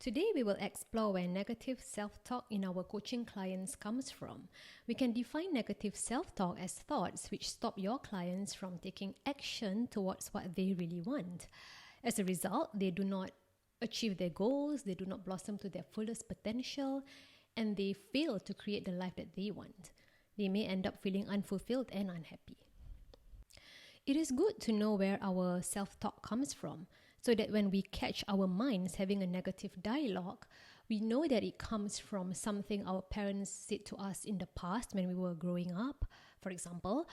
Today, we will explore where negative self-talk in our coaching clients comes from. We can define negative self-talk as thoughts which stop your clients from taking action towards what they really want. As a result, they do not achieve their goals, they do not blossom to their fullest potential, and they fail to create the life that they want. They may end up feeling unfulfilled and unhappy. It is good to know where our self-talk comes from, so that when we catch our minds having a negative dialogue, we know that it comes from something our parents said to us in the past when we were growing up, for example.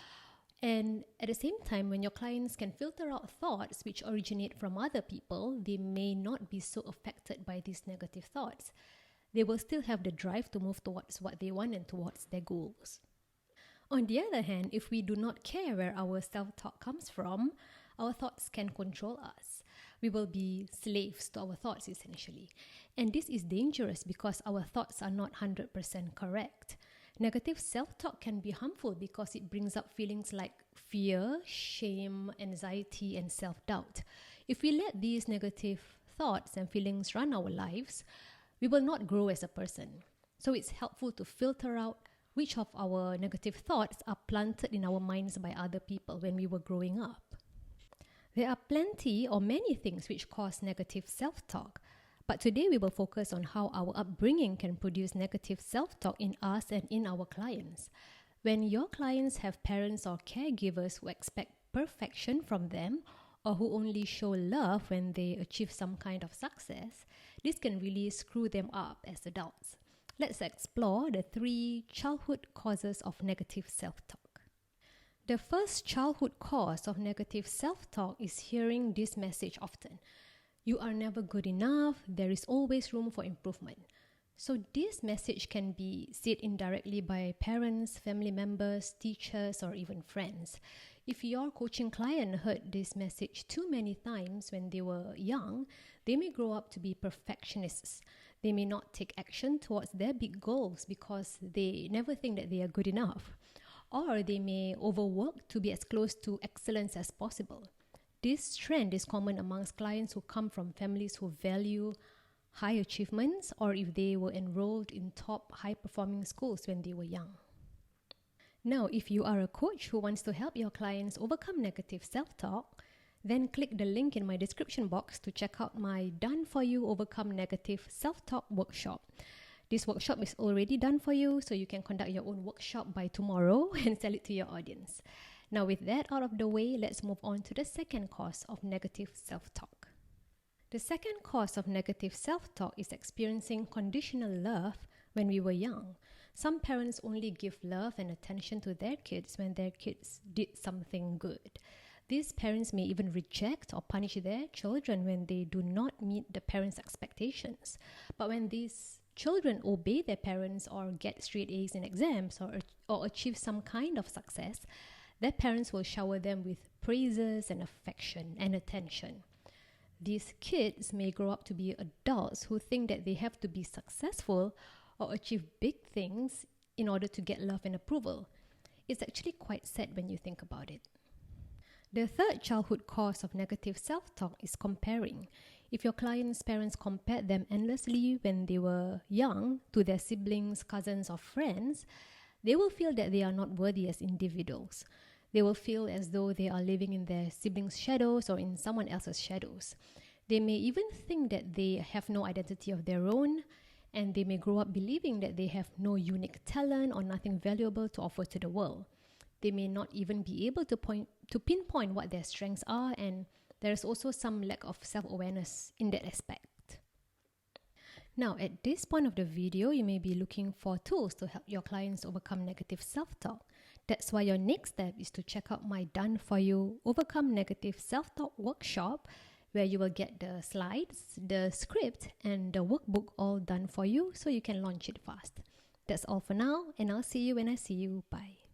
And at the same time, when your clients can filter out thoughts which originate from other people, they may not be so affected by these negative thoughts. They will still have the drive to move towards what they want and towards their goals. On the other hand, if we do not care where our self-talk comes from, our thoughts can control us. We will be slaves to our thoughts, essentially. And this is dangerous because our thoughts are not 100% correct. Negative self-talk can be harmful because it brings up feelings like fear, shame, anxiety, and self-doubt. If we let these negative thoughts and feelings run our lives, we will not grow as a person. So it's helpful to filter out which of our negative thoughts are planted in our minds by other people when we were growing up. There are plenty or many things which cause negative self-talk, but today we will focus on how our upbringing can produce negative self-talk in us and in our clients. When your clients have parents or caregivers who expect perfection from them or who only show love when they achieve some kind of success, this can really screw them up as adults. Let's explore the 3 childhood causes of negative self-talk. The first childhood cause of negative self-talk is hearing this message often. You are never good enough, there is always room for improvement. So this message can be said indirectly by parents, family members, teachers, or even friends. If your coaching client heard this message too many times when they were young, they may grow up to be perfectionists. They may not take action towards their big goals because they never think that they are good enough. Or they may overwork to be as close to excellence as possible. This trend is common amongst clients who come from families who value high achievements or if they were enrolled in top high-performing schools when they were young. Now, if you are a coach who wants to help your clients overcome negative self-talk, then click the link in my description box to check out my Done For You Overcome Negative Self-Talk workshop. This workshop is already done for you, so you can conduct your own workshop by tomorrow and sell it to your audience. Now, with that out of the way, let's move on to the second cause of negative self-talk. The second cause of negative self-talk is experiencing conditional love when we were young. Some parents only give love and attention to their kids when their kids did something good. These parents may even reject or punish their children when they do not meet the parents' expectations. But when these children obey their parents or get straight A's in exams or achieve some kind of success, their parents will shower them with praises and affection and attention. These kids may grow up to be adults who think that they have to be successful or achieve big things in order to get love and approval. It's actually quite sad when you think about it. The third childhood cause of negative self-talk is comparing. If your client's parents compared them endlessly when they were young to their siblings, cousins, or friends, they will feel that they are not worthy as individuals. They will feel as though they are living in their siblings' shadows or in someone else's shadows. They may even think that they have no identity of their own, and they may grow up believing that they have no unique talent or nothing valuable to offer to the world. They may not even be able to pinpoint what their strengths are, and there is also some lack of self-awareness in that aspect. Now, at this point of the video, you may be looking for tools to help your clients overcome negative self-talk. That's why your next step is to check out my Done For You Overcome Negative Self-Talk workshop, where you will get the slides, the script, and the workbook all done for you so you can launch it fast. That's all for now, and I'll see you when I see you. Bye.